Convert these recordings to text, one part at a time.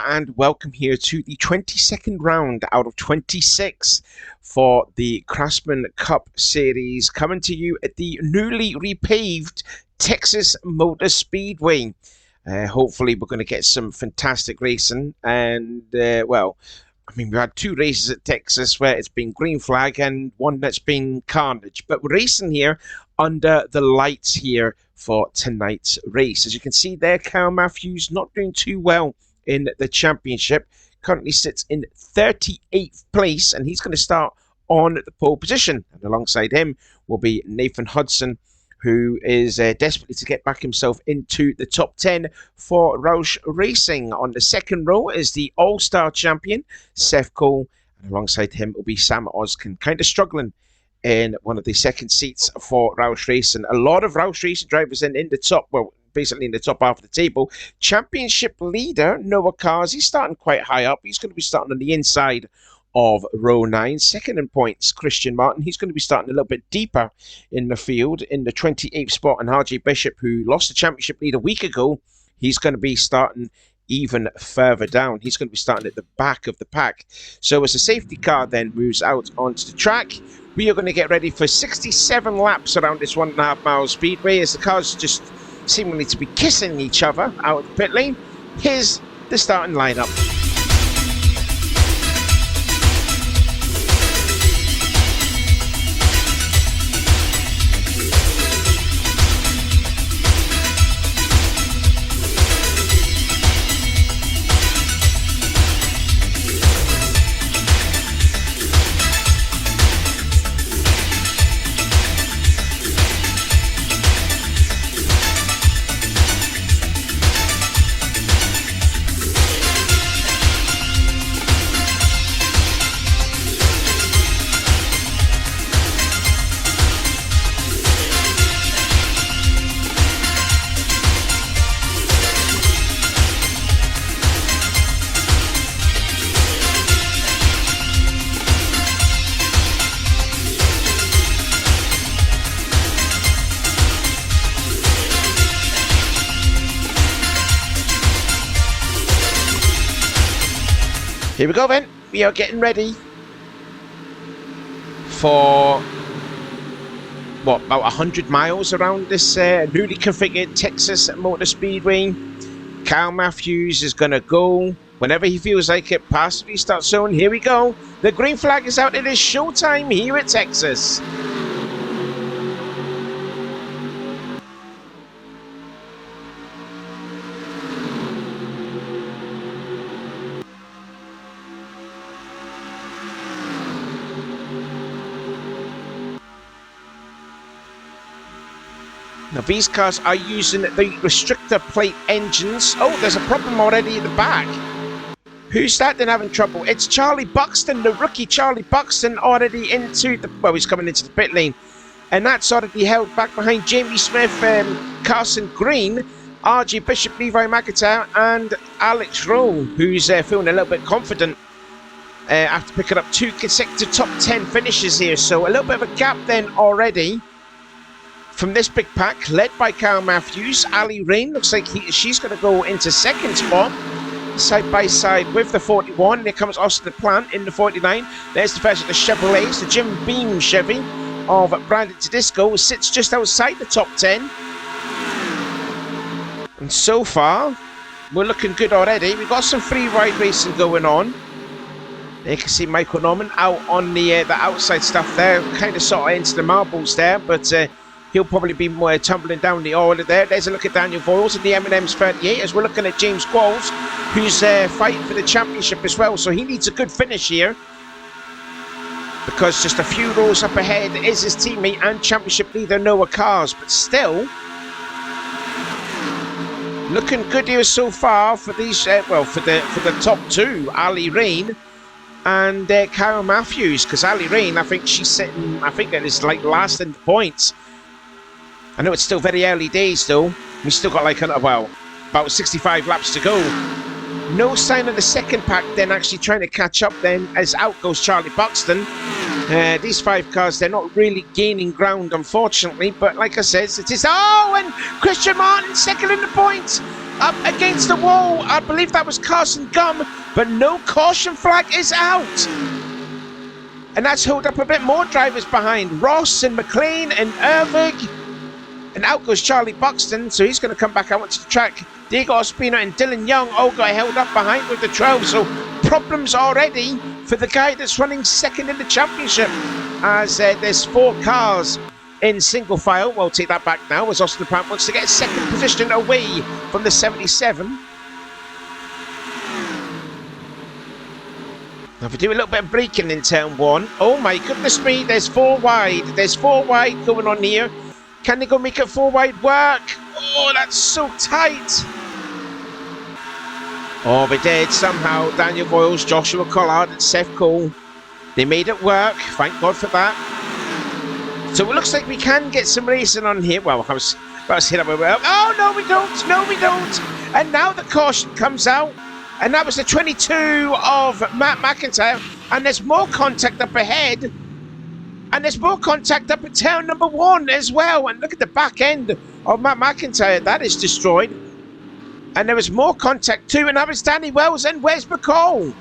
and welcome here to the 22nd round out of 26 for the Craftsman Cup Series, coming to you at the newly repaved Texas Motor Speedway. Hopefully we're going to get some fantastic racing, and we've had two races at Texas where it's been green flag and one that's been carnage, but we're racing here under the lights here for tonight's race. As you can see there, Kyle Matthews not doing too well in the championship. Currently sits in 38th place, and he's going to start on the pole position. And alongside him will be Nathan Hudson, who is desperately to get back himself into the top 10 for Roush Racing. On the second row is the All-Star champion, Seth Cole, and alongside him will be Sam Oskin, kind of struggling in one of the second seats for Roush Racing. A lot of Roush Racing drivers in the top, well, basically in the top half of the table. Championship leader, Noah Cars, he's starting quite high up. He's going to be starting on the inside of row 9. Second in points, Christian Martin. He's going to be starting a little bit deeper in the field in the 28th spot. And RJ Bishop, who lost the championship lead a week ago, he's going to be starting even further down. He's going to be starting at the back of the pack. So as the safety car then moves out onto the track, we are going to get ready for 67 laps around this 1.5 mile speedway as the cars just seemingly to be kissing each other out of the pit lane. Here's the starting lineup. Here we go then, we are getting ready for, about 100 miles around this newly configured Texas Motor Speedway. Kyle Matthews is going to go whenever he feels like it, past the restart zone. Here we go, the green flag is out, it is showtime here at Texas. Now these cars are using the restrictor plate engines. Oh, there's a problem already at the back. Who's that then having trouble? It's Charlie Buxton, the rookie Charlie Buxton, already into the, he's coming into the pit lane. And that's already held back behind Jamie Smith, Carson Green, RJ Bishop, Levi McIntyre, and Alex Rowe, who's feeling a little bit confident after picking up 2 consecutive top 10 finishes here. So a little bit of a gap then already from this big pack, led by Kyle Matthews. Ali Rain looks like she's going to go into second spot, side by side with the 41. There comes Austin Plant in the 49. There's the first of the Chevrolets, the Jim Beam Chevy of Brandon Tedesco, sits just outside the top 10. And so far, we're looking good already. We've got some free ride racing going on. There you can see Michael Norman out on the outside stuff there, kind of sort of into the marbles there, but he'll probably be more tumbling down the order there. There's a look at Daniel Voiles in the M&M's 38 as we're looking at James Qualls, who's fighting for the championship as well. So he needs a good finish here, because just a few rows up ahead is his teammate and championship leader Noah Cars. But still, looking good here so far for these. For the top two, Ali Rain and Kyle Matthews. Because Ali Rain, I think she's sitting. I think that is like last in the points. I know it's still very early days though. We still got like about 65 laps to go. No sign of the second pack then actually trying to catch up then, as out goes Charlie Buxton. These 5 cars, they're not really gaining ground unfortunately, but like I said, it is, and Christian Martin second in the points. up against the wall. I believe that was Carson Gum, but no caution flag is out. And that's held up a bit more drivers behind. Ross and McLean and Ervig. And out goes Charlie Buxton, so he's going to come back out onto the track. Diego Ospina and Dylan Young all got held up behind with the 12. So problems already for the guy that's running second in the championship. As there's 4 cars in single file. We'll take that back now as Austin Pratt wants to get second position away from the 77. Now if we do a little bit of braking in turn 1. Oh my goodness me, there's 4 wide. There's 4 wide going on here. Can they go make it 4 wide work? Oh, that's so tight. Oh, they did somehow. Daniel Boyles, Joshua Collard and Seth Cole. They made it work. Thank God for that. So it looks like we can get some racing on here. Well, I was about to hit up. Oh, no, we don't. No, we don't. And now the caution comes out. And that was the 22 of Matt McIntyre. And there's more contact up ahead. And there's more contact up at turn number 1 as well. And look at the back end of Matt McIntyre. That is destroyed. And there was more contact too. And that was Danny Wells and Wes McCall.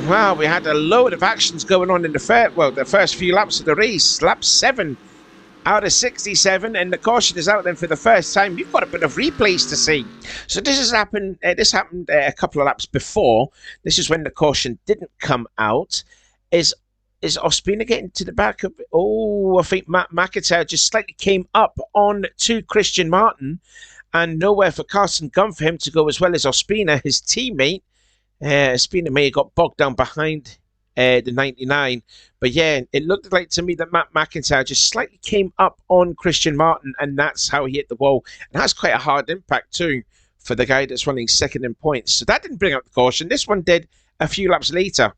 Wow, we had a load of actions going on in the first few laps of the race. Lap 7 out of 67, and the caution is out then for the first time. You've got a bit of replays to see. So this has happened. This happened a couple of laps before. This is when the caution didn't come out. Is Ospina getting to the back of? Oh, I think Matt McIntyre just slightly came up on to Christian Martin, and nowhere for Carson Gunn for him to go as well as Ospina, his teammate. Ospina may have got bogged down behind the 99, but yeah, it looked like to me that Matt McIntyre just slightly came up on Christian Martin, and that's how he hit the wall. And that's quite a hard impact too for the guy that's running second in points. So that didn't bring up the caution. This one did a few laps later,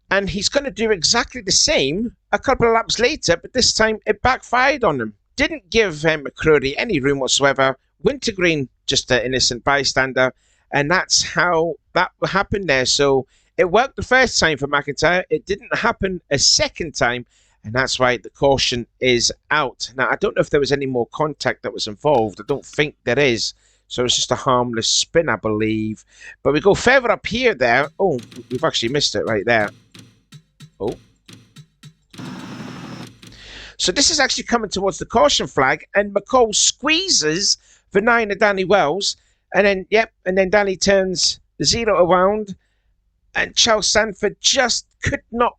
and he's going to do exactly the same a couple of laps later, but this time it backfired on him. Didn't give McCrory any room whatsoever. Wintergreen just an innocent bystander, and that's how that happened there. So it worked the first time for McIntyre. It didn't happen a second time, and that's why the caution is out. Now, I don't know if there was any more contact that was involved. I don't think there is. So it's just a harmless spin, I believe. But we go further up here there. Oh, we've actually missed it right there. Oh. So this is actually coming towards the caution flag, and McCall squeezes the 9 of Danny Wells. And then, and then Danny turns the 0 around. And Charles Sanford just could not,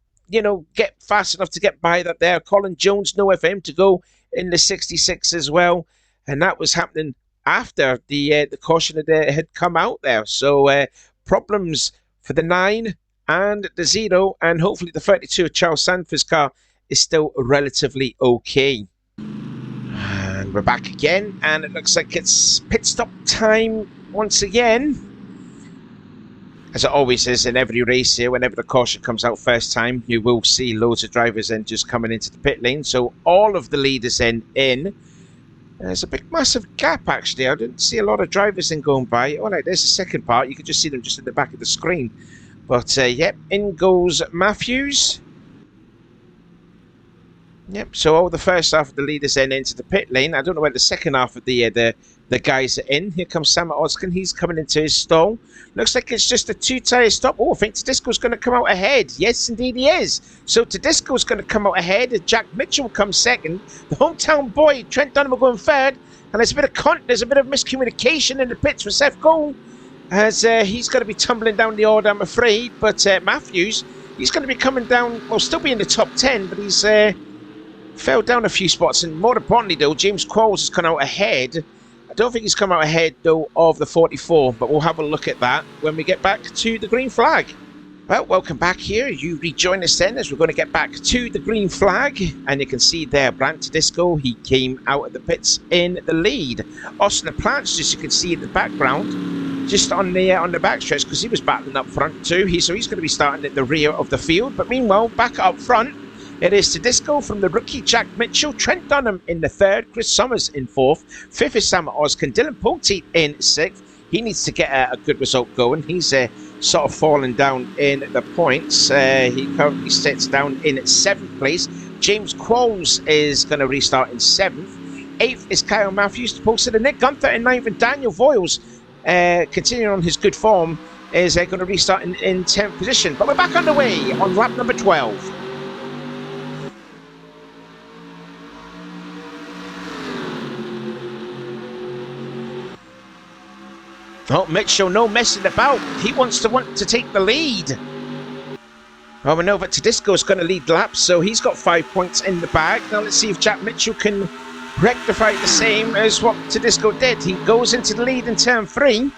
get fast enough to get by that there. Colin Jones, nowhere for him to go in the 66 as well. And that was happening after the caution had come out there. So problems for the 9 and the 0. And hopefully the 32 of Charles Sanford's car is still relatively okay. And we're back again. And it looks like it's pit stop time once again. As it always is in every race here, whenever the caution comes out first time, you will see loads of drivers then just coming into the pit lane. So all of the leaders in. There's a big massive gap actually. I didn't see a lot of drivers in going by. All right, there's the second part. You can just see them just at the back of the screen. But in goes Matthews. Yep, so all the first half of the leaders then into the pit lane. I don't know where the second half of the guys are in. Here comes Sam Oskin. He's coming into his stall. Looks like it's just a 2-tyre stop. Oh, I think Tedisco's going to come out ahead. Yes, indeed he is. So Tedisco's going to come out ahead. Jack Mitchell comes second. The hometown boy, Trent Dunham, will go in third. And there's a bit of miscommunication in the pits for Seth Cole, as he's going to be tumbling down the order, I'm afraid. But Matthews, he's going to be coming down, well, still be in the top 10, but he's fell down a few spots. And more importantly, though, James Qualls has come out ahead. I don't think he's come out ahead, though, of the 44, but we'll have a look at that when we get back to the green flag. Well, welcome back here. You rejoin us then as we're going to get back to the green flag. And you can see there, Brant Tedisco, he came out of the pits in the lead. Austin Plants, as you can see in the background, just on the backstretch, because he was battling up front too. So he's going to be starting at the rear of the field. But meanwhile, back up front, it is Tedisco from the rookie Jack Mitchell, Trent Dunham in the 3rd, Chris Summers in 4th, 5th is Sam Oskin, Dylan Poteet in 6th. He needs to get a good result going. He's sort of fallen down in the points. He currently sits down in 7th place. James Qualls is going to restart in 7th. 8th is Kyle Matthews, posted in Nick Gunther in 9th, and Daniel Voiles, continuing on his good form, is going to restart in 10th position. But we're back underway on lap number 12. Oh, Mitchell, no messing about. He wants to take the lead. Oh, we know that Tedisco's going to lead laps, so he's got 5 points in the bag. Now let's see if Jack Mitchell can rectify the same as what Tedisco did. He goes into the lead in turn 3.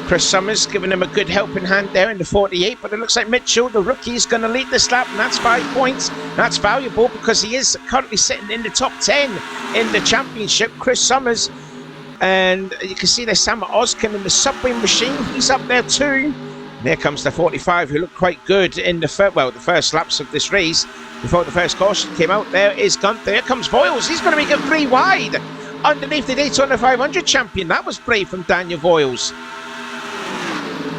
Chris Summers giving him a good helping hand there in the 48, but it looks like Mitchell, the rookie, is going to lead this lap, and that's 5 points. That's valuable because he is currently sitting in the top 10 in the championship. Chris Summers. And you can see there's Sam Oskin in the subway machine. He's up there too. There comes the 45, who looked quite good in the first laps of this race before the first caution came out. There is Gunther. Here comes Voiles. He's going to make it 3 wide underneath the Daytona 500 champion. That was brave from Daniel Voiles.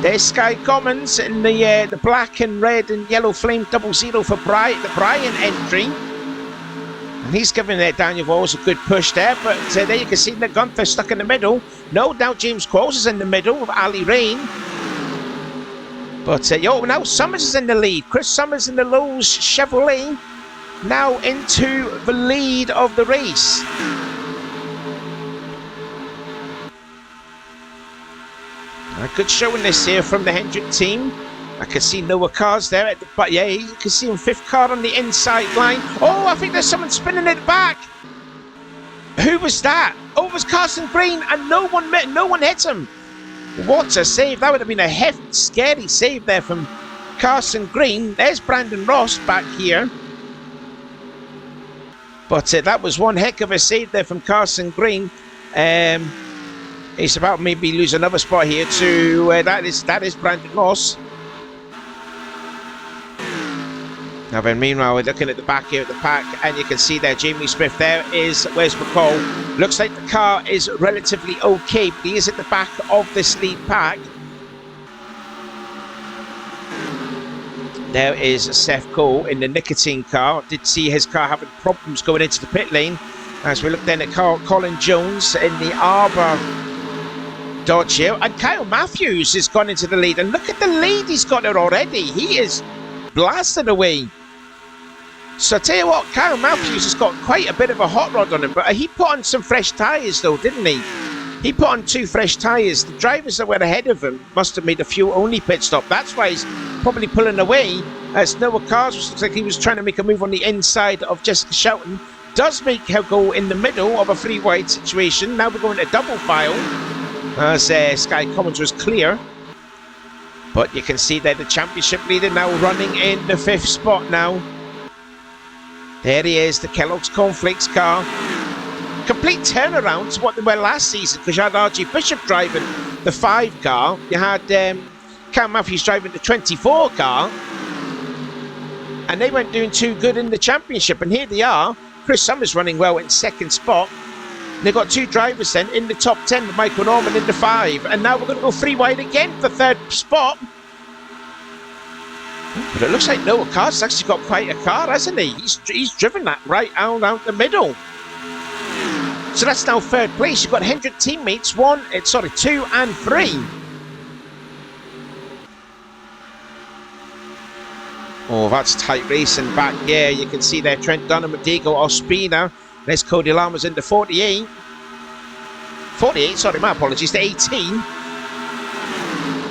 There's Sky Commons in the black and red and yellow flame 00 for the Brian entry. And he's giving Daniel Voiles a good push there, but there you can see that Gunther stuck in the middle. No doubt James Qualls is in the middle with Ali Rain. But now Summers is in the lead. Chris Summers in the Lowe's Chevrolet now into the lead of the race. A good showing this here from the Hendrick team. I can see Noah Cars there at the back. Yeah, you can see him 5th car on the inside line. Oh, I think there's someone spinning it back. Who was that? Oh, it was Carson Green, and no one hit him. What a save. That would have been a hefty, scary save there from Carson Green. There's Brandon Ross back here. But that was one heck of a save there from Carson Green. He's about maybe lose another spot here to that is Brandon Ross. Now then, meanwhile, we're looking at the back here of the pack, and you can see there Jamie Smith. There is Wes McCall. Looks like the car is relatively okay, but he is at the back of this lead pack. There is Seth Cole in the nicotine car. Did see his car having problems going into the pit lane. As we look then at Colin Jones in the Arbor Dodge here. And Kyle Matthews has gone into the lead. And look at the lead he's got there already. He is blasted away. So I tell you what, Kyle Matthews has got quite a bit of a hot rod on him, but he put on some fresh tyres though, didn't he? He put on 2 fresh tyres. The drivers that were ahead of him must have made a fuel only pit stop. That's why he's probably pulling away, as Noah Cars looks like he was trying to make a move on the inside of Jessica Shelton. Does make her go in the middle of a 3 wide situation. Now we're going to double file as Sky Commons was clear. But you can see that the championship leader now running in the 5th spot now. There he is, the Kellogg's Cornflakes car. Complete turnaround to what they were last season, because you had RG Bishop driving the 5 car. You had Cam Matthews driving the 24 car. And they weren't doing too good in the championship. And here they are. Chris Summers running well in 2nd spot. They've got 2 drivers then in the top 10 with Michael Norman in the 5. And now we're going to go 3 wide again for 3rd spot. But it looks like Noah Cars has actually got quite a car, hasn't he? He's driven that right out the middle. So that's now 3rd place. You've got Hendrick teammates 2 and 3. Oh, that's tight racing back here. You can see there Trent Dunham and Diego Ospina. There's Cody Lammers in the 48. 48, sorry, my apologies, the 18.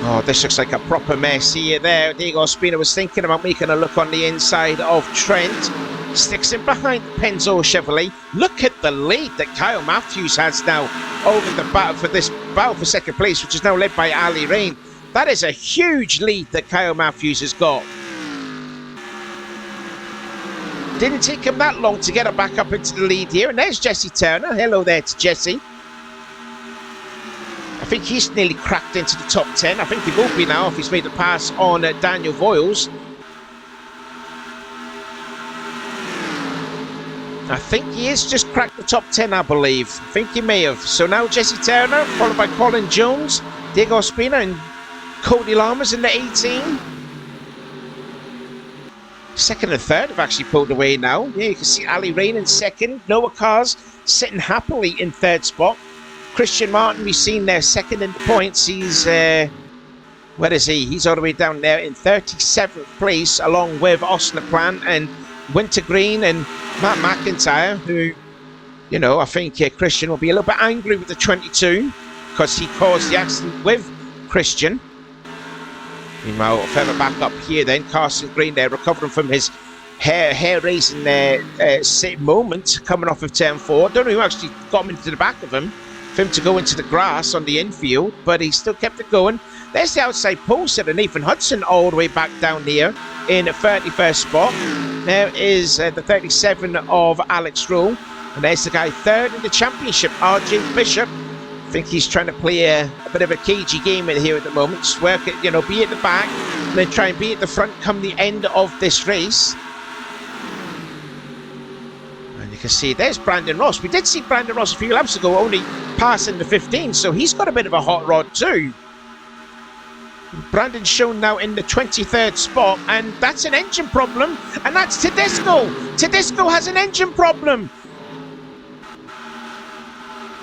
Oh, this looks like a proper mess here there. Diego Ospina was thinking about making a look on the inside of Trent. Sticks him behind the Penzo Chevrolet. Look at the lead that Kyle Matthews has now over the battle for 2nd place, which is now led by Ali Rain. That is a huge lead that Kyle Matthews has got. Didn't take him that long to get her back up into the lead here. And there's Jesse Turner. Hello there to Jesse. I think he's nearly cracked into the top 10. I think he will be now if he's made a pass on Daniel Voiles. I think he is just cracked the top 10, I believe. I think he may have. So now Jesse Turner, followed by Colin Jones, Diego Ospina and Cody Lammers in the 18. Second and third have actually pulled away now. Yeah, you can see Ali Rain in second. Noah Cars sitting happily in third spot. Christian Martin, we've seen there second in the points. He's, where is he? He's all the way down there in 37th place, along with Austin Plant and Wintergreen and Matt McIntyre, who, you know, I think Christian will be a little bit angry with the 22 because he caused the accident with Christian. Meanwhile, further back up here then, Carson Green there recovering from his hair-raising moment coming off of turn 4. Don't know who actually got him into the back of him for him to go into the grass on the infield, but he still kept it going. There's the outside post of Nathan Hudson all the way back down here in 31st spot. There is the 37 of Alex Rowe, and there's the guy third in the championship, RJ Bishop. I think he's trying to play a bit of a cagey game in here at the moment. Just work it, you know, be at the back and then try and be at the front come the end of this race. And you can see there's Brandon Ross. We did see Brandon Ross a few laps ago only passing the 15, so he's got a bit of a hot rod too. Brandon's shown now in the 23rd spot, and that's an engine problem, and that's Tedesco. Tedesco has an engine problem.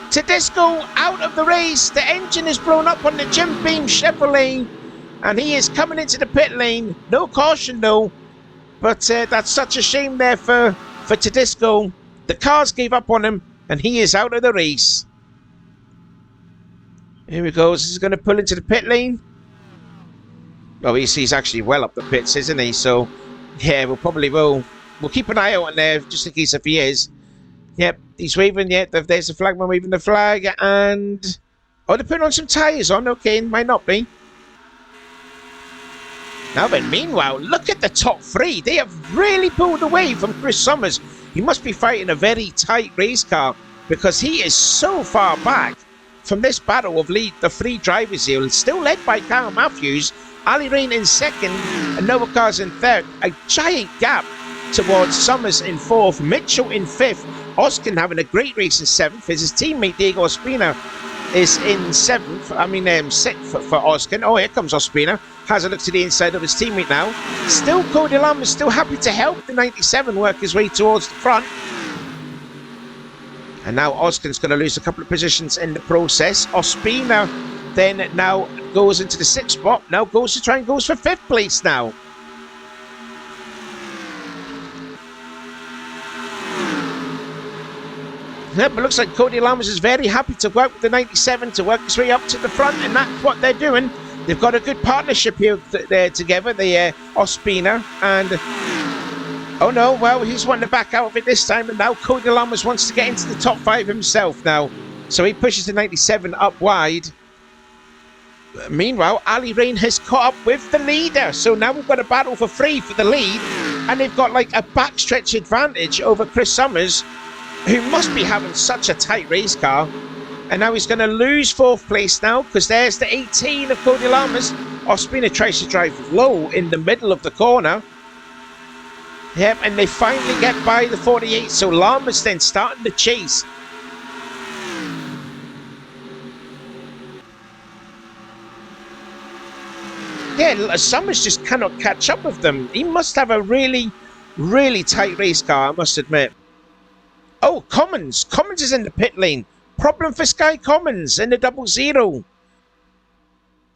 Tedesco out of the race. The engine is blown up on the Jim Beam Chevrolet, and he is coming into the pit lane. No caution though, but that's such a shame there for Tedesco. The cars gave up on him, and he is out of the race. Here he goes. He's going to pull into the pit lane. Oh, he's actually well up the pits, isn't he? So, yeah, we'll keep an eye out on there just in case if he is. Yep, he's waving. Yep, there's the flagman waving the flag, and oh, they're putting on some tyres on. Okay, might not be. Now then, meanwhile, look at the top three. They have really pulled away from Chris Summers. He must be fighting a very tight race car because he is so far back from this battle of the three drivers here, still led by Kyle Matthews. Ali Rain in second and Noah Cars in third. A giant gap towards Summers in fourth, Mitchell in fifth, Oskin having a great race in seventh. His teammate Diego Ospina is in seventh. Sixth for Oskin. Oh, here comes Ospina. Has a look to the inside of his teammate now. Still Cody Lamb is still happy to help the 97 work his way towards the front. And now Oskin's going to lose a couple of positions in the process. Ospina then now goes into the sixth spot. Now goes for fifth place now. Yep, it looks like Cody Lammers is very happy to work with the 97 to work his way up to the front, and that's what they're doing. They've got a good partnership here together, the Ospina, and oh no, well, he's wanting to back out of it this time, and now Cody Lammers wants to get into the top 5 himself now. So he pushes the 97 up wide. Meanwhile, Ali Rain has caught up with the leader, so now we've got a battle for 3 for the lead, and they've got like a backstretch advantage over Chris Summers, who must be having such a tight race car. And now he's going to lose 4th place now, because there's the 18 of Cody Lammers. Ospina tries to drive low in the middle of the corner. Yep, and they finally get by the 48, so Lammers then starting the chase. Yeah, Summers just cannot catch up with them. He must have a really, really tight race car, I must admit. Oh, Commons. Commons is in the pit lane. Problem for Sky Commons in the 00.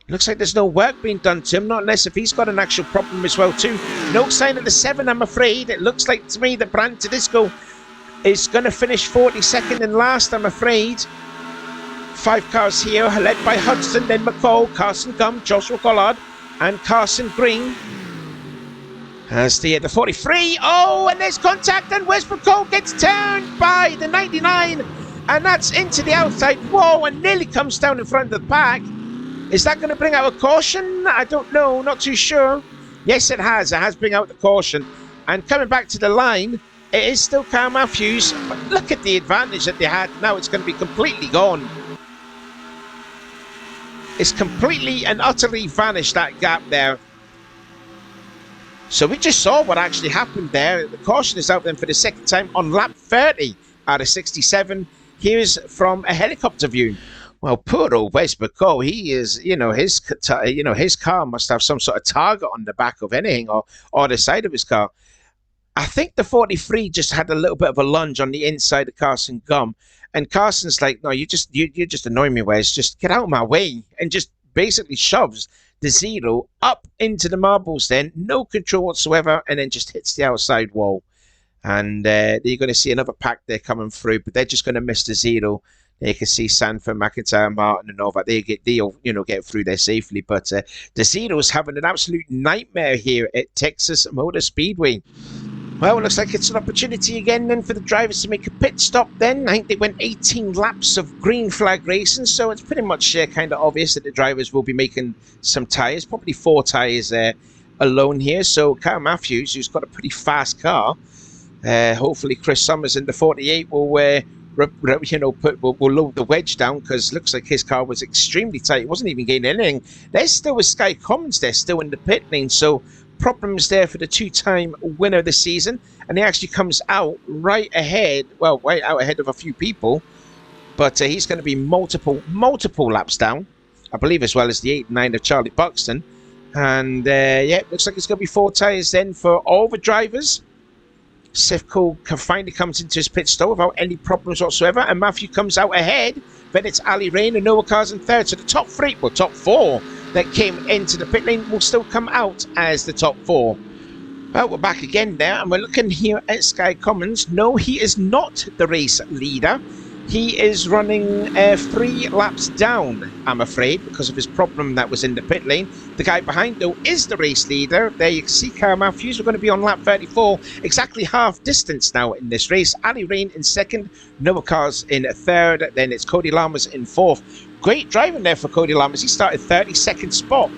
Looks like there's no work being done to him, not unless if he's got an actual problem as well too. No sign of the 7, I'm afraid. It looks like to me that Brand Tedesco is going to finish 42nd and last, I'm afraid. 5 cars here, led by Hudson, then McCall, Carson Gum, Joshua Collard, and Carson Green. As the 43, oh, and there's contact, and Westbrook Cole gets turned by the 99, and that's into the outside wall and nearly comes down in front of the pack. Is that going to bring out a caution? I don't know, not too sure. Yes, it has bring out the caution. And coming back to the line, it is still Kyle Matthews, but look at the advantage that they had. Now it's going to be completely gone. It's completely and utterly vanished, that gap there. So we just saw what actually happened there. The caution is out then for the second time on lap 30 out of 67. Here's from a helicopter view. Well, poor old Westbrook, he is, his car must have some sort of target on the back of anything or the side of his car. I think the 43 just had a little bit of a lunge on the inside of Carson Gum. And Carson's like, no, you're just annoying me, Wes. Just get out of my way. And just basically shoves the Zero up into the marbles then. No control whatsoever. And then just hits the outside wall. And you're going to see another pack there coming through. But they're just going to miss the Zero. You can see Sanford, McIntyre, Martin, and all that. They'll get through there safely. But the Zero's having an absolute nightmare here at Texas Motor Speedway. Well, it looks like it's an opportunity again then for the drivers to make a pit stop then. I think they went 18 laps of green flag racing, so it's pretty much kind of obvious that the drivers will be making some tyres, probably 4 tyres alone here. So Kyle Matthews, who's got a pretty fast car, hopefully Chris Summers in the 48 will load the wedge down, because looks like his car was extremely tight. It wasn't even gaining anything. There's still Sky Commons there, still in the pit lane, so problems there for the 2-time winner this season, and he actually comes out right ahead, right out ahead of a few people, but he's going to be multiple laps down, I believe, as well as the 8 and 9 of Charlie Buxton. And looks like it's going to be 4 tyres then for all the drivers. Sifco finally comes into his pit stop without any problems whatsoever, and Matthew comes out ahead. Then it's Ali Rain and Noah Cars in third. So the top 4 that came into the pit lane will still come out as the top 4. Well, we're back again there, and we're looking here at Sky Commons. No, he is not the race leader. He is running 3 laps down, I'm afraid, because of his problem that was in the pit lane. The guy behind, though, is the race leader. There you can see Kyle Matthews. We're going to be on lap 34, exactly half distance now in this race. Ali Rain in second, Noah Cars in third, then it's Cody Lammers in fourth. Great driving there for Cody Lammers. He started 32nd spot.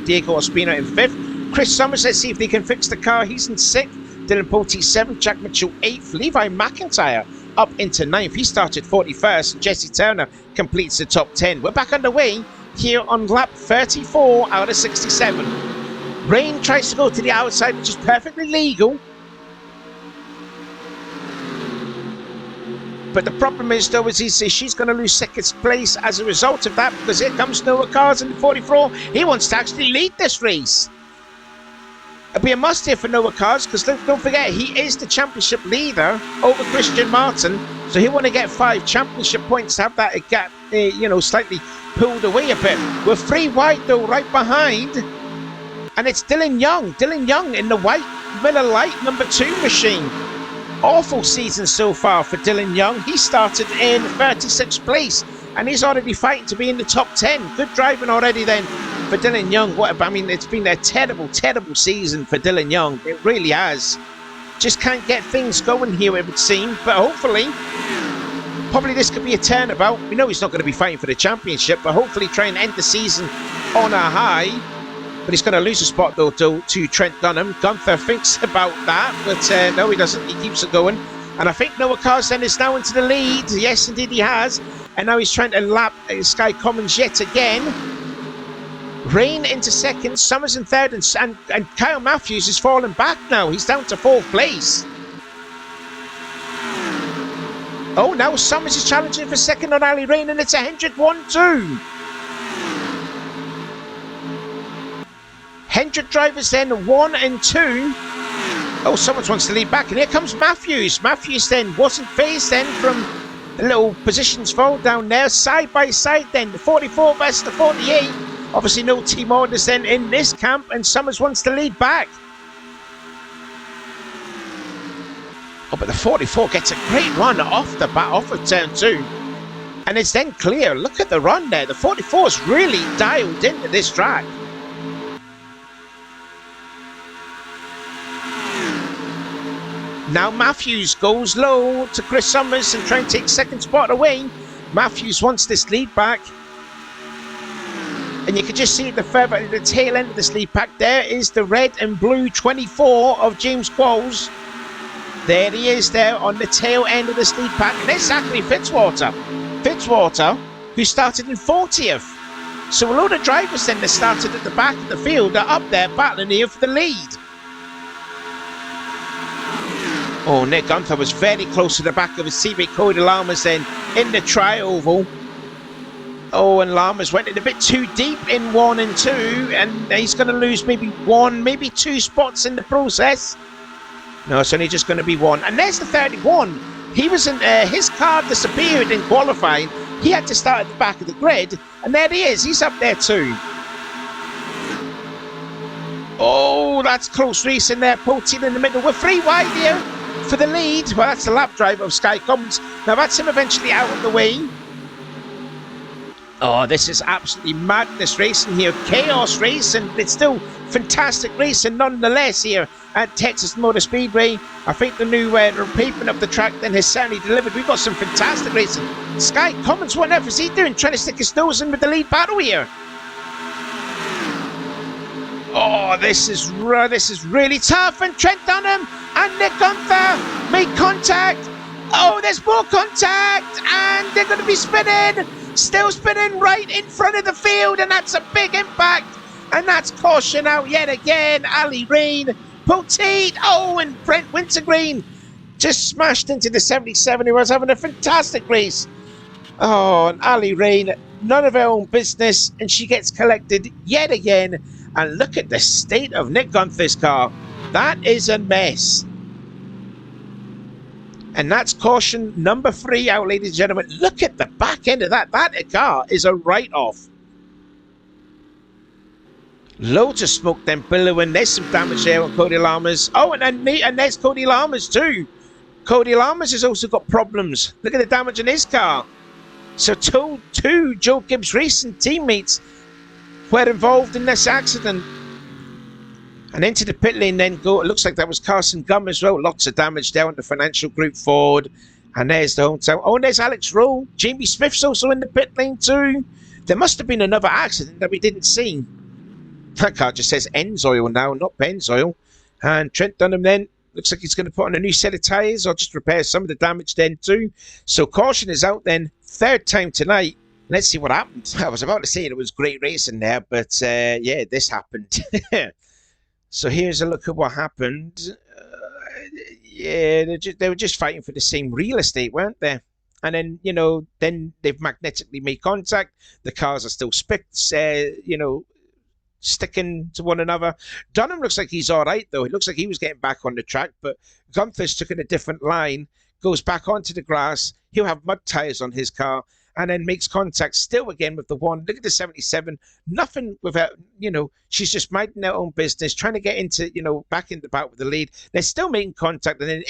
Diego Ospina in fifth. Chris Summers, let's see if they can fix the car. He's in sixth. Dylan Pote 7th. Jack Mitchell 8th. Levi McIntyre up into 9th. He started 41st. Jesse Turner completes the top 10. We're back underway here on lap 34 out of 67. Rain tries to go to the outside, which is perfectly legal. But the problem is, though, is she's going to lose second place as a result of that, because here comes Noah Cars in the 44. He wants to actually lead this race. It'll be a must here for Noah Cars, because don't forget, he is the championship leader over Christian Martin. So he'll want to get 5 championship points to have that gap, slightly pulled away a bit. We're 3 wide, though, right behind. And it's Dylan Young. Dylan Young in the white Miller Lite number 2 machine. Awful season so far for Dylan Young. He started in 36th place, and he's already fighting to be in the top 10. Good driving already then for Dylan Young. It's been a terrible, terrible season for Dylan Young. It really has. Just can't get things going here, it would seem. But hopefully, probably this could be a turnabout. We know he's not going to be fighting for the championship, but hopefully try and end the season on a high. But he's going to lose a spot, though, to Trent Dunham. Gunther thinks about that, but no, he doesn't. He keeps it going. And I think Noah Carson is now into the lead. Yes, indeed, he has. And now he's trying to lap Sky Commons yet again. Rain into second, Summers in third, and Kyle Matthews is falling back now. He's down to 4th place. Oh, now Summers is challenging for second on Ali Rain, and it's a Hendrick 1-2. Hendrick drivers then 1 and 2. Oh, someone wants to lead back, and here comes Matthews. Matthews then wasn't phased then from the little positions fall down there, side by side then, the 44 versus the 48. Obviously no team orders then in this camp, and Summers wants to lead back. Oh, but the 44 gets a great run off of turn 2. And it's then clear. Look at the run there. The 44 is really dialed into this track. Now Matthews goes low to Chris Summers and trying to take second spot away. Matthews wants this lead back. And you can just see the tail end of this lead pack. There is the red and blue 24 of James Qualls. There he is there on the tail end of this lead pack. And it's Zachary Fitzwater. Fitzwater, who started in 40th. So a load of drivers then that started at the back of the field are up there battling here for the lead. Oh, Nick Gunther was very close to the back of his teammate Cody Lammers then in the tri-oval. Oh, and Lamas went in a bit too deep in 1 and 2, and he's going to lose maybe 1, maybe 2 spots in the process. No, it's only just going to be 1. And there's the 31. He was in, his car disappeared in qualifying. He had to start at the back of the grid, and there he is. He's up there too. Oh, that's close racing there. Poteen in the middle. We're 3 wide here for the lead. Well, that's the lap driver of Sky Commons. Now that's him eventually out of the way. Oh, this is absolutely madness racing here. Chaos racing. It's still fantastic racing nonetheless here at Texas Motor Speedway. I think the new repavement of the track then has certainly delivered. We've got some fantastic racing. Sky Commons, what on earth is he doing? Trying to stick his nose in with the lead battle here. Oh, this is really tough. And Trent Dunham and Nick Gunther make contact. Oh, there's more contact. And they're going to be spinning. Still spinning right in front of the field. And that's a big impact. And that's caution out yet again. Ali Rain, Poteet. Oh, and Brent Wintergreen just smashed into the 77. He was having a fantastic race. Oh, and Ali Rain, none of her own business. And she gets collected yet again. And look at the state of Nick Gunther's car. That is a mess. And that's caution number 3 out, ladies and gentlemen. Look at the back end of that. That car is a write-off. Loads of smoke then billowing. There's some damage there on Cody Lamas. Oh, and there's Cody Lamas too. Cody Lamas has also got problems. Look at the damage in his car. So two Joe Gibbs Racing teammates were involved in this accident. And into the pit lane then go. It looks like that was Carson Gum as well. Lots of damage there on the Financial Group Ford. And there's the hometown. Oh, and there's Alex Rowe. Jamie Smith's also in the pit lane too. There must have been another accident that we didn't see. That car just says Enzoil now, not Benzoil. And Trent Dunham then looks like he's going to put on a new set of tyres or just repair some of the damage then too. So caution is out then. 3rd time tonight. Let's see what happened. I was about to say it was great racing there, but yeah, this happened. So here's a look at what happened. Yeah, they were just fighting for the same real estate, weren't they? And then, then they've magnetically made contact. The cars are still sticking to one another. Dunham looks like he's all right, though. It looks like he was getting back on the track, but Gunther's took in a different line, goes back onto the grass. He'll have mud tyres on his car, and then makes contact still again with the 1. Look at the 77. Nothing without, she's just minding her own business, trying to get into, back in the back with the lead. They're still making contact, and then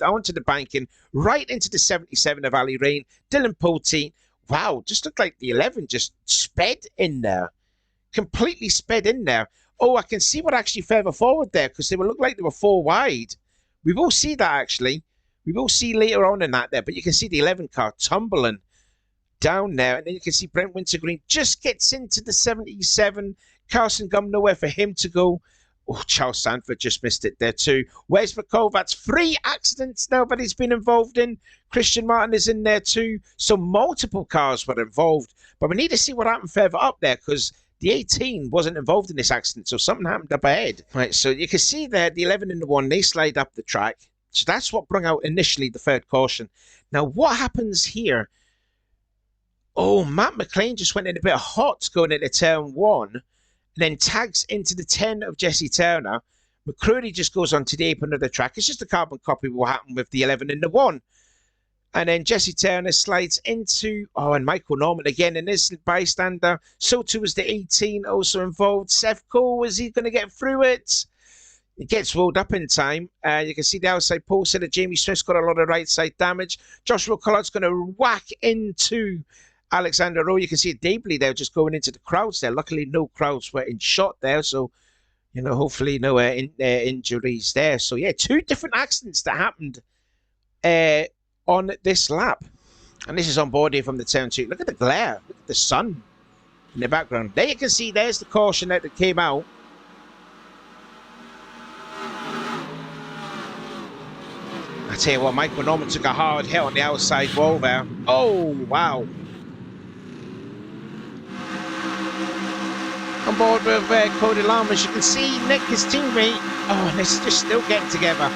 onto the banking, right into the 77 of Ali Rain. Dylan Poteet. Wow, just looked like the 11 just sped in there. Completely sped in there. Oh, I can see what actually further forward there, because they look like they were 4 wide. We will see that, actually. We will see later on in that there, but you can see the 11 car tumbling down there, and then you can see Brent Wintergreen just gets into the 77. Carson Gum, nowhere for him to go. Oh, Charles Sanford just missed it there too. Where's McCall? That's 3 accidents now that he's been involved in. Christian Martin is in there too. So multiple cars were involved, but we need to see what happened further up there, because the 18 wasn't involved in this accident, so something happened up ahead. Right, so you can see there the 11 and the 1, they slide up the track. So that's what brought out initially the 3rd caution. Now what happens here? Oh, Matt McLean just went in a bit hot going into turn 1, and then tags into the 10 of Jesse Turner. McCreary just goes on to the apron of the track. It's just a carbon copy of what happened with the 11 and the 1. And then Jesse Turner slides into, and Michael Norman again, an innocent bystander. So too was the 18 also involved. Seth Cole, is he going to get through it? He gets rolled up in time. You can see the outside pole set of Jamie Smith's got a lot of right side damage. Joshua Collard's going to whack into Alexander Rowe. You can see Dabley there just going into the crowds there. Luckily, no crowds were in shot there. So, hopefully no injuries there. So, yeah, 2 different accidents that happened on this lap. And this is on board here from the turn 2. Look at the glare. Look at the sun in the background. There you can see there's the caution that came out. I tell you what, Michael Norman took a hard hit on the outside wall there. Oh, wow. On board with Cody Lamas, you can see Nick, his teammate. Oh, and they're just still getting together.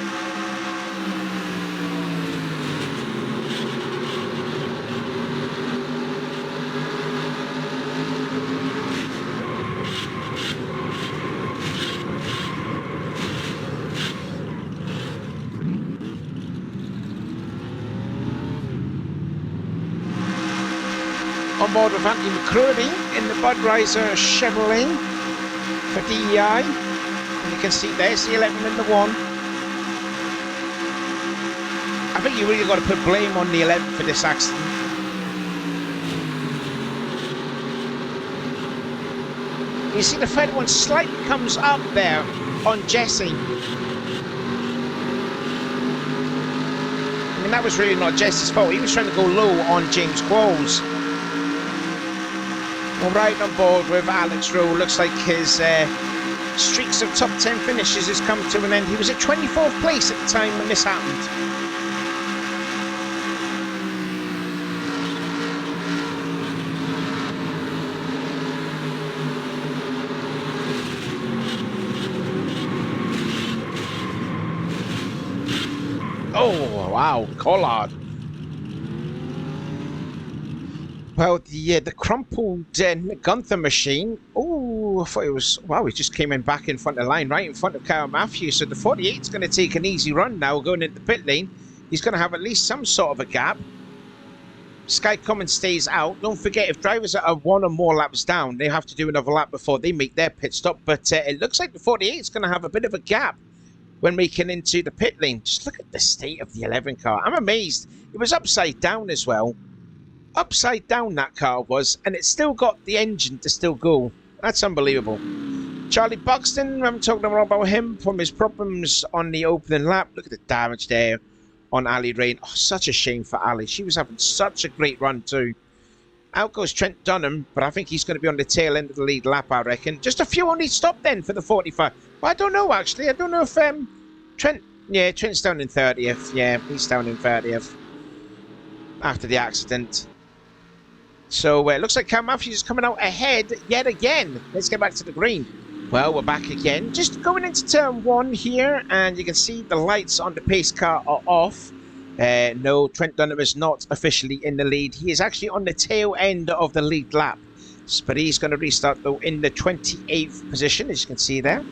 on board with Andy McCurdy in the Budweiser Chevrolet for DEI. And you can see there's the 11 and the 1. I think you really got to put blame on the 11 for this accident. You see the third one slightly comes up there on Jesse. I mean, that was really not Jesse's fault. He was trying to go low on James Qualls. Well, right on board with Alex Rowe. Looks like his streaks of top 10 finishes has come to an end. He was at 24th place at the time when this happened. Oh, wow, Collard. Well, the crumpled Gunther machine. Oh, I thought it was... Wow, he just came in back in front of the line, right in front of Kyle Matthews. So the 48's going to take an easy run now, going into the pit lane. He's going to have at least some sort of a gap. Sky Common stays out. Don't forget, if drivers are one or more laps down, they have to do another lap before they make their pit stop. But it looks like the 48's going to have a bit of a gap when making into the pit lane. Just look at the state of the 11 car. I'm amazed. It was upside down as well. Upside down that car was, and it's still got the engine to still go. That's unbelievable. Charlie Buxton, I'm talking about him from his problems on the opening lap. Look at the damage there on Ali Rain. Oh, such a shame for Ali. She was having such a great run too. Out goes Trent Dunham, but I think he's going to be on the tail end of the lead lap, I reckon. Just a few only stopped then for the 45. Well, I don't know, actually. I don't know if Trent... Yeah, Trent's down in 30th. Yeah, he's down in 30th after the accident. So it looks like Cam Matthews is coming out ahead yet again. Let's get back to the green. Well, we're back again. Just going into turn 1 here, and you can see the lights on the pace car are off. No, Trent Dunham is not officially in the lead. He is actually on the tail end of the lead lap. But he's going to restart, though, in the 28th position, as you can see there.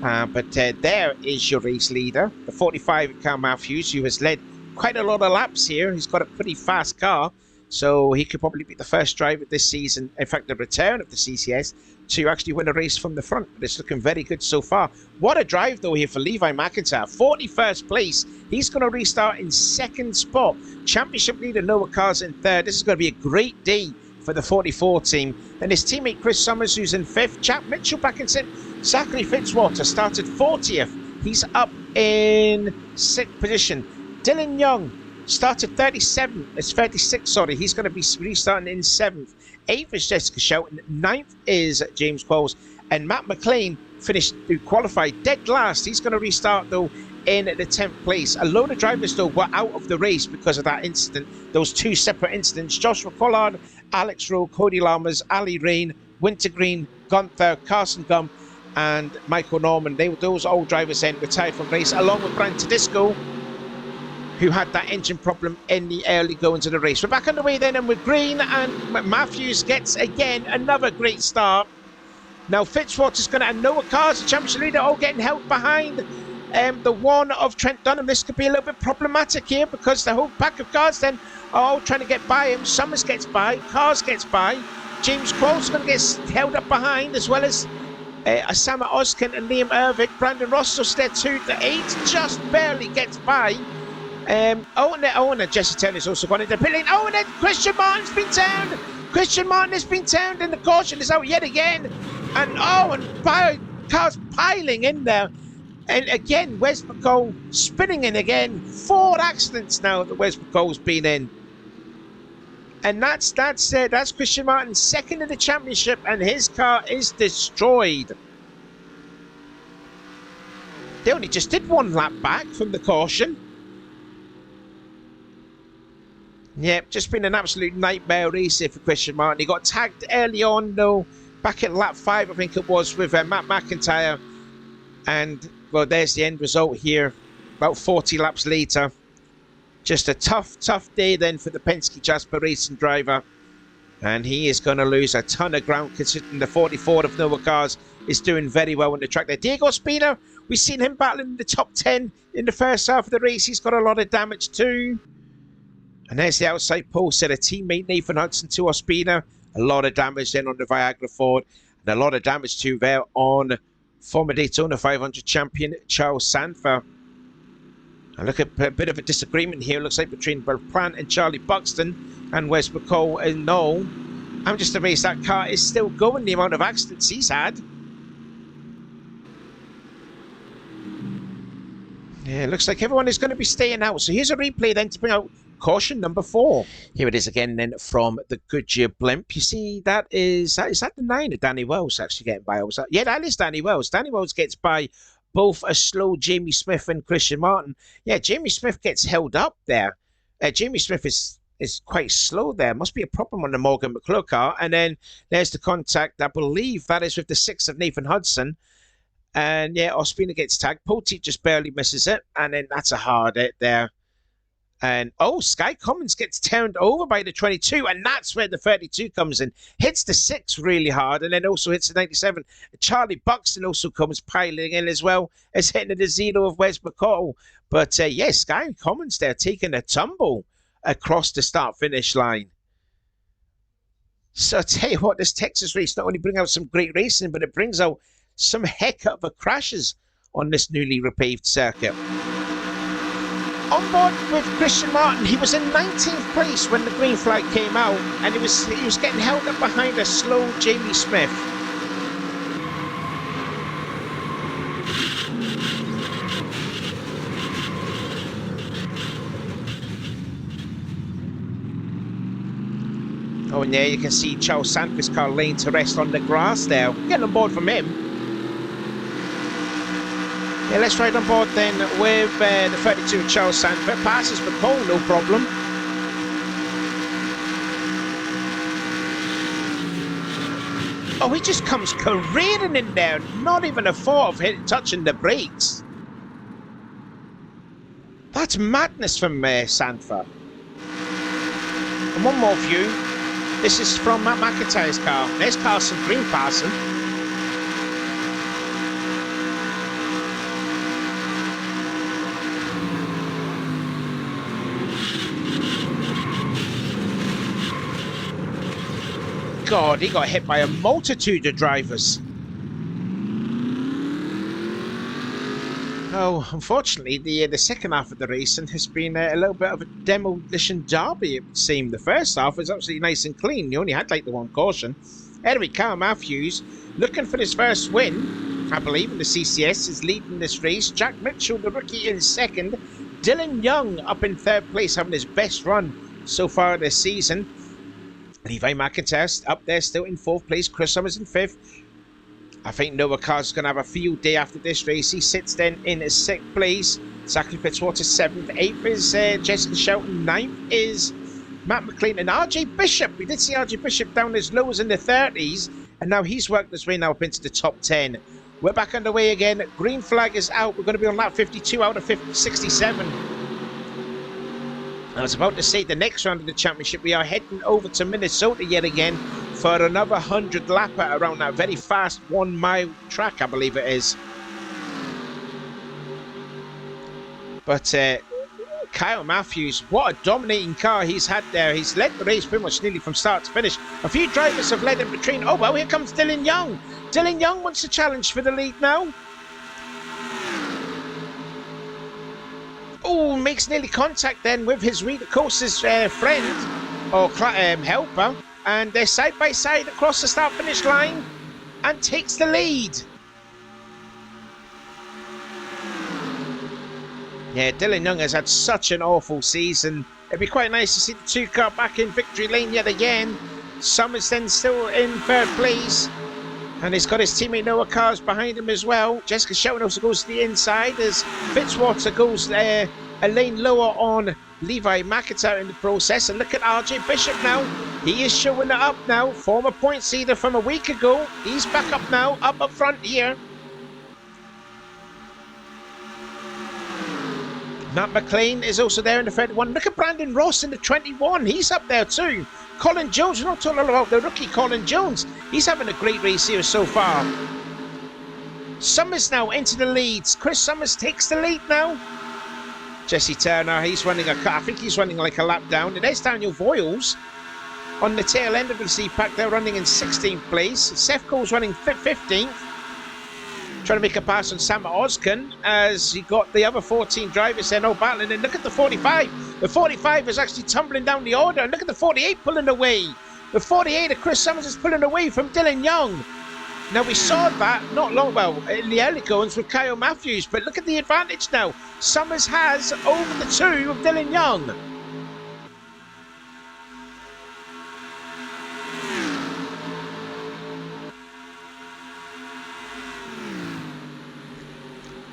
But there is your race leader, the 45, Cam Matthews, who has led quite a lot of laps here. He's got a pretty fast car. So he could probably be the first driver this season, in fact the return of the CCS, to actually win a race from the front. But it's looking very good so far. What a drive though here for Levi McIntyre. 41st place. He's going to restart in 2nd spot. Championship leader Noah Carr's in 3rd. This is going to be a great day for the 44 team. Then his teammate Chris Summers, who's in 5th. Jack Mitchell back in 6th. Zachary Fitzwater started 40th. He's up in 6th position. Dylan Young started 37th. It's 36th, sorry. He's going to be restarting in 7th. 8th is Jessica Shelton. 9th is James Qualls. And Matt McLean finished, who qualified dead last. He's going to restart, though, in the 10th place. A load of drivers, though, were out of the race because of that incident. Those 2 separate incidents. Joshua Collard, Alex Rowe, Cody Lammers, Ali Rain, Wintergreen, Gunther, Carson Gum, and Michael Norman. Those old drivers then retired from race, along with Brian Tedesco, who had that engine problem in the early goings of the race. We're back on the way then, and with Green, and Matthews gets again another great start. Now Fitzwater's going to, and Noah Carr's the championship leader, all getting held behind the one of Trent Dunham. This could be a little bit problematic here because the whole pack of cars then are all trying to get by him. Summers gets by, Cars gets by, James Qualls going to get held up behind, as well as Osama Oskin and Liam Ervik. Brandon Ross is there too. The 8 just barely gets by. Owen and Jesse Taylor's also gone into the pit lane. Oh, and then Christian Martin's been downed. Christian Martin has been downed, and the caution is out yet again. And cars piling in there. And again, Wes McCall spinning in again. 4 accidents now that Wes McCall's been in. And that's Christian Martin, 2nd in the championship, and his car is destroyed. They only just did 1 lap back from the caution. Yep, just been an absolute nightmare race here for Christian Martin. He got tagged early on, though, back at lap 5, I think it was, with Matt McIntyre. And, well, there's the end result here, about 40 laps later. Just a tough day then for the Penske Jasper Racing driver. And he is going to lose a ton of ground, considering the 44 of Noah Cars is doing very well on the track there. Diego Spina, we've seen him battling in the top 10 in the first half of the race. He's got a lot of damage too. And there's the outside post set of teammate Nathan Hudson to Ospina. A lot of damage then on the Viagra Ford. And a lot of damage too there on former Daytona 500 champion Charles Sanfer. And look at a bit of a disagreement here. Looks like between Bertrand and Charlie Buxton and Wes McCall. And no, I'm just amazed that car is still going, the amount of accidents he's had. Yeah, it looks like everyone is going to be staying out. So here's a replay then to bring out caution number 4. Here it is again then from the Goodyear blimp. You see, that is that the 9 of Danny Wells actually getting by? Yeah, that is Danny Wells. Danny Wells gets by both a slow Jamie Smith and Christian Martin. Yeah, Jamie Smith gets held up there. Jamie Smith is quite slow there. Must be a problem on the Morgan McClure car. And then there's the contact. I believe that is with the 6 of Nathan Hudson. And yeah, Ospina gets tagged. Poteet just barely misses it. And then that's a hard hit there. And oh, Sky Cummins gets turned over by the 22. And that's where the 32 comes in. Hits the 6 really hard. And then also hits the 97. Charlie Buxton also comes piling in as well as hitting the 0 of Wes McCall. But yeah, Sky Cummins there taking a tumble across the start-finish line. So I tell you what, this Texas race not only brings out some great racing, but it brings out some heck of a crashes on this newly repaved circuit. On board with Christian Martin, he was in 19th place when the green flag came out, and he was getting held up behind a slow Jamie Smith. Oh, and there you can see Charles Sanfer's car laying to rest on the grass there. Getting on board from him. Yeah, let's ride on board then with the 32 Charles Sanfer. Passes McCall, no problem. Oh, he just comes careering in there. Not even a thought of touching the brakes. That's madness from Sanfer. And one more view. This is from Matt McIntyre's car. There's Carson Green passing. God, he got hit by a multitude of drivers. Oh, unfortunately, the second half of the racing has been a little bit of a demolition derby, it would seem. The first half was absolutely nice and clean. You only had like the one caution. Anyway, Kyle Matthews looking for his first win, I believe, in the CCS, is leading this race. Jack Mitchell, the rookie, in second. Dylan Young up in third place, having his best run so far this season. Levi McIntyre up there still in fourth place. Chris Summers in fifth. I think Noah Carr's going to have a field day after this race. He sits then in sixth place. Zachary Fitzwater seventh. Eighth is Jessica Shelton. Ninth is Matt McLean and RJ Bishop. We did see RJ Bishop down as low as in the 30s. And now he's worked his way now up into the top 10. We're back underway again. Green flag is out. We're going to be on lap 52 out of 67. I was about to say the next round of the championship, we are heading over to Minnesota yet again for another 100 lapper around that very fast 1 mile track, I believe it is. But Kyle Matthews, what a dominating car he's had there. He's led the race pretty much nearly from start to finish. A few drivers have led in between. Oh, well, here comes Dylan Young. Dylan Young wants to challenge for the lead now. Oh, makes nearly contact then with his Rita Costa's friend or helper, and they're side by side across the start finish line and takes the lead. Yeah, Dylan Young has had such an awful season. It'd be quite nice to see the two car back in victory lane yet again. Summers then still in third place. And he's got his teammate Noah Cars behind him as well. Jessica Shelton also goes to the inside as Fitzwater goes a lane lower on Levi McIntyre in the process. And look at RJ Bishop now. He is showing it up now. Former point leader from a week ago. He's back up now, up front here. Matt McLean is also there in the 31. Look at Brandon Ross in the 21. He's up there too. Colin Jones, we're not talking about the rookie Colin Jones. He's having a great race here so far. Summers now into the leads. Chris Summers takes the lead now. Jesse Turner, he's running I think he's running like a lap down. And there's Daniel Voiles on the tail end of the C-Pack. They're running in 16th place. Seth Cole's running 15th. Trying to make a pass on Sam Oskin as he got the other 14 drivers there, no battling. And look at the 45. The 45 is actually tumbling down the order. And look at the 48 pulling away. The 48 of Chris Summers is pulling away from Dylan Young. Now, we saw that not long, well, in the early goings with Kyle Matthews, but look at the advantage now. Summers has over the two of Dylan Young.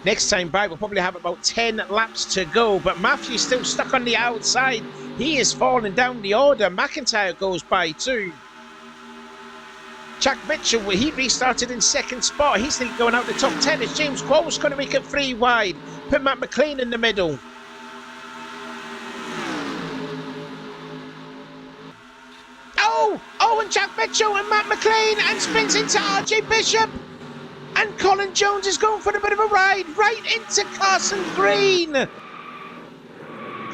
Next time by, we'll probably have about 10 laps to go, but Matthews still stuck on the outside. He is falling down the order. McIntyre goes by too. Jack Mitchell, he restarted in second spot. He's still going out the top 10 as James Quall's going to make it 3 wide. Put Matt McLean in the middle. Oh, and Jack Mitchell and Matt McLean and spins into RJ Bishop. And Colin Jones is going for a bit of a ride right into Carson Green.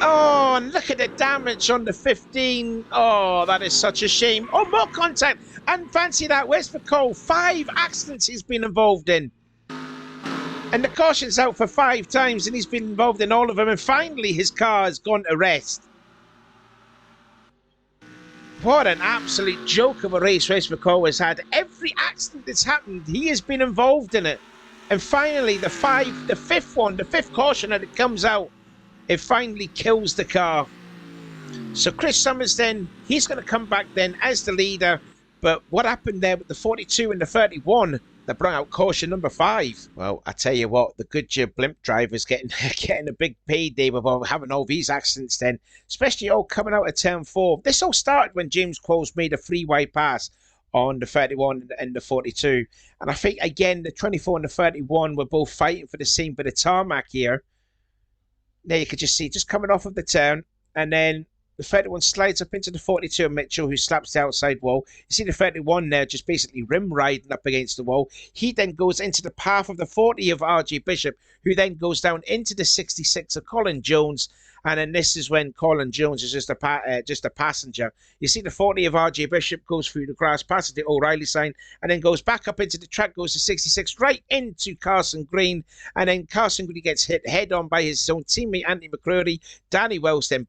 Oh, and look at the damage on the 15. Oh, that is such a shame. Oh, more contact. And fancy that. Where's Cole? 5 accidents he's been involved in. And the caution's out for 5 times, and he's been involved in all of them. And finally, his car has gone to rest. What an absolute joke of a race Wes McCall has had. Every accident that's happened, he has been involved in it. And finally, the fifth caution that it comes out, it finally kills the car. So Chris Summers then, he's going to come back then as the leader. But what happened there with the 42 and the 31 that brought out caution number 5? Well, I tell you what, the Goodyear blimp driver's getting a big payday with having all these accidents then, especially all coming out of turn 4. This all started when James Qualls made a 3-wide pass on the 31 and the 42. And I think, again, the 24 and the 31 were both fighting for the same bit of tarmac here. There you could just see, just coming off of the turn, and then the 31 slides up into the 42 of Mitchell, who slaps the outside wall. You see the 31 there just basically rim riding up against the wall. He then goes into the path of the 40 of RJ Bishop, who then goes down into the 66 of Colin Jones. And then this is when Colin Jones is just a passenger. You see the 40 of RJ Bishop goes through the grass, passes the O'Reilly sign, and then goes back up into the track, goes to 66, right into Carson Green. And then Carson Green gets hit head on by his own teammate, Anthony McCreary. Danny Wells then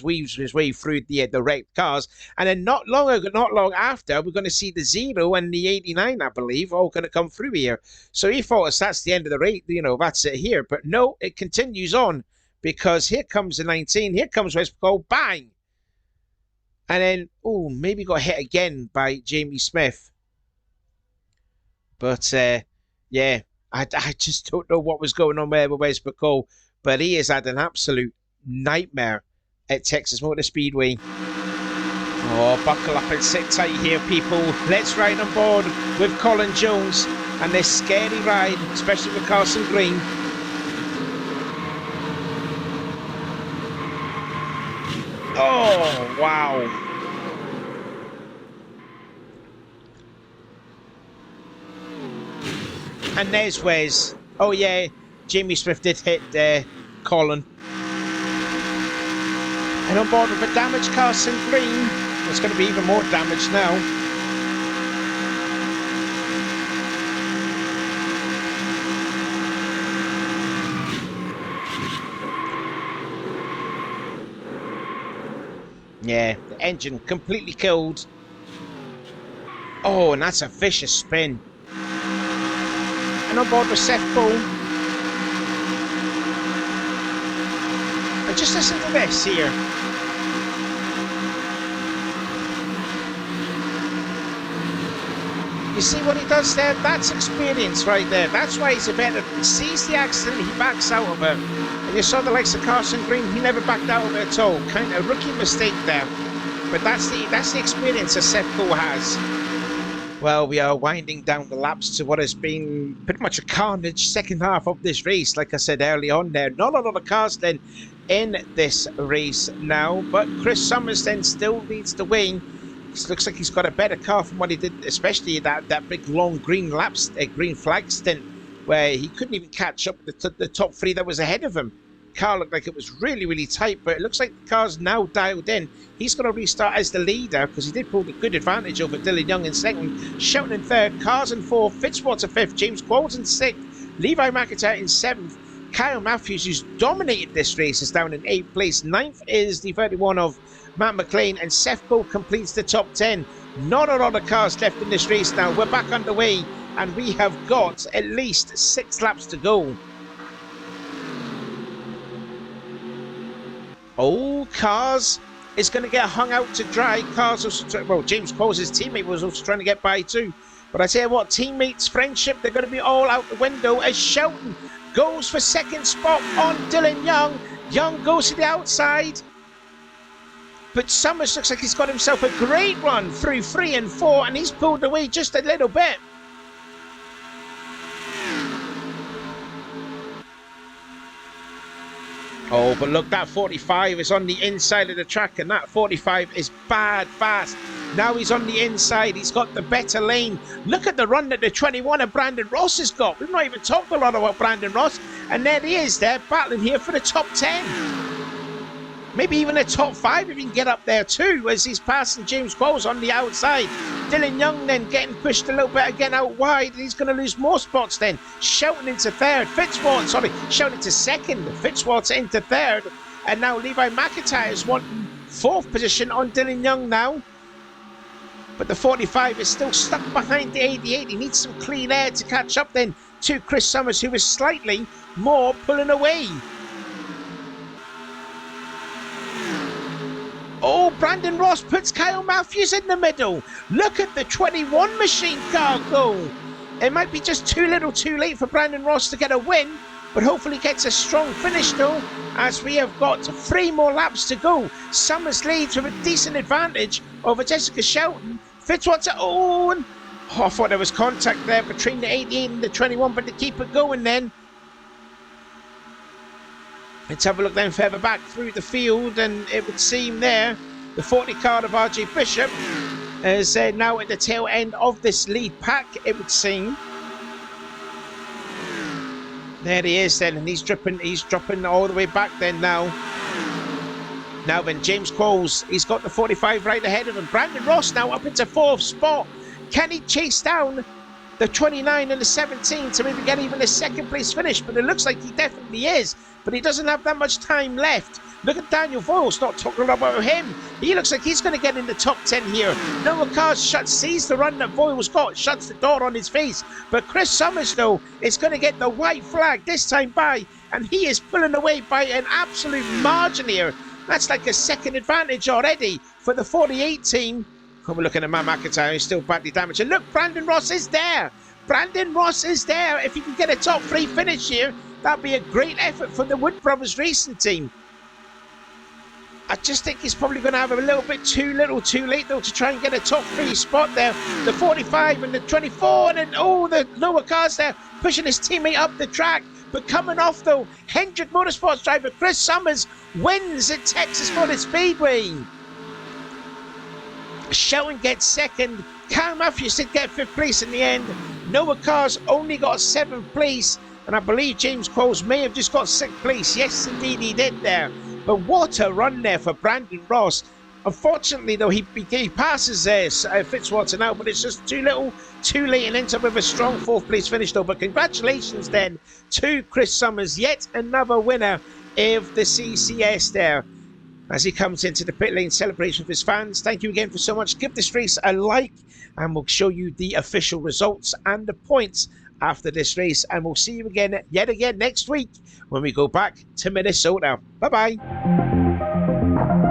weaves his way through the wrecked cars. And then not long after, we're going to see the 0 and the 89, I believe, all going to come through here. So he thought that's the end of the race, that's it here. But no, it continues on. Because here comes the 19, here comes Wes McCall, bang! And then, maybe got hit again by Jamie Smith. But, yeah, I just don't know what was going on there with Wes McCall. But he has had an absolute nightmare at Texas Motor Speedway. Oh, buckle up and sit tight here, people. Let's ride on board with Colin Jones and this scary ride, especially with Carson Green. Oh, wow. And there's Wes. Oh, yeah, Jamie Smith did hit Colin. And on board with a damaged Carson Green. There's going to be even more damage now. Yeah, the engine completely killed. Oh, and that's a vicious spin. And on board with Seth Cole. And just listen to this here. You see what he does there? That's experience right there. That's why he's a veteran. He sees the accident, he backs out of it. And you saw the likes of Carson Green, he never backed out of it at all. Kind of a rookie mistake there. But that's the experience that Seth Cole has. Well, we are winding down the laps to what has been pretty much a carnage second half of this race. Like I said early on there, not a lot of cars then in this race now. But Chris Summers then still leads the way. It looks like he's got a better car from what he did, especially that big long green flag stint where he couldn't even catch up the top 3 that was ahead of him. car looked like it was really, really tight, but it looks like the car's now dialed in. He's going to restart as the leader because he did pull the good advantage over Dylan Young in second, Shelton in third, Cars in fourth, Fitzwater fifth, James Qualls in sixth, Levi McIntyre in seventh, Kyle Matthews, who's dominated this race, is down in 8th place. 9th is the 31 of Matt McLean, and Seth Gold completes the top 10. Not a lot of cars left in this race now. We're back underway, and we have got at least 6 laps to go. Oh, Cars is going to get hung out to dry. Cars also, well, James Qualls, his teammate, was also trying to get by too. But I tell you what, teammates, friendship, they're going to be all out the window as Shelton goes for second spot on Dylan Young. Young goes to the outside. But Summers looks like he's got himself a great run through 3 and 4, and he's pulled away just a little bit. Oh, but look, that 45 is on the inside of the track, and that 45 is bad fast. Now he's on the inside. He's got the better lane. Look at the run that the 21 of Brandon Ross has got. We've not even talked a lot about Brandon Ross. And there he is there, battling here for the top 10. Maybe even the top 5 if he can get up there too, as he's passing James Qualls on the outside. Dylan Young then getting pushed a little bit again out wide, and he's going to lose more spots then. Shelton into third. Shelton into second. Fitzwater into third. And now Levi McIntyre is wanting 4th position on Dylan Young now. But the 45 is still stuck behind the 88. He needs some clean air to catch up then to Chris Summers, who is slightly more pulling away. Oh, Brandon Ross puts Kyle Matthews in the middle. Look at the 21 machine car go. It might be just too little too late for Brandon Ross to get a win, but hopefully gets a strong finish though, as we have got 3 more laps to go. Summers leads with a decent advantage over Jessica Shelton. Fitzwater, I thought there was contact there between the 88 and the 21, but to keep it going then. Let's have a look then further back through the field, and it would seem there the 40 car of RJ Bishop is now at the tail end of this lead pack, it would seem. There he is then, and he's dropping all the way back then now. Now then, James Qualls, he's got the 45 right ahead of him. Brandon Ross now up into 4th spot. Can he chase down the 29 and the 17 to maybe get even a 2nd place finish? But it looks like he definitely is. But he doesn't have that much time left. Look at Daniel Voiles, not talking about him. He looks like he's going to get in the top 10 here. Noah Cars sees the run that Voiles got, shuts the door on his face. But Chris Summers, though, is going to get the white flag this time by, and he is pulling away by an absolute margin here. That's like a 2nd advantage already for the 48 team. We're looking at Matt McIntyre, who's still badly damaged. And look, Brandon Ross is there. Brandon Ross is there. If he can get a top 3 finish here, that'd be a great effort for the Wood Brothers racing team. I just think he's probably going to have a little bit too little too late, though, to try and get a top 3 spot there. The 45 and the 24, and then, the Noah Cars there, pushing his teammate up the track. But coming off, though, Hendrick Motorsports driver Chris Summers wins at Texas Motor Speedway. Shelton gets 2nd. Kyle Matthews did get 5th place in the end. Noah Cars only got 7th place. And I believe James Qualls may have just got 6th place. Yes, indeed, he did there. But what a run there for Brandon Ross. Unfortunately, though, he passes Fitzwater now, but it's just too little, too late, and ends up with a strong 4th place finish, though. But congratulations then to Chris Summers, yet another winner of the CCS there, as he comes into the pit lane celebration with his fans. Thank you again for so much. Give this race a like, and we'll show you the official results and the points after this race, and we'll see you again yet again next week when we go back to Minnesota. Bye bye.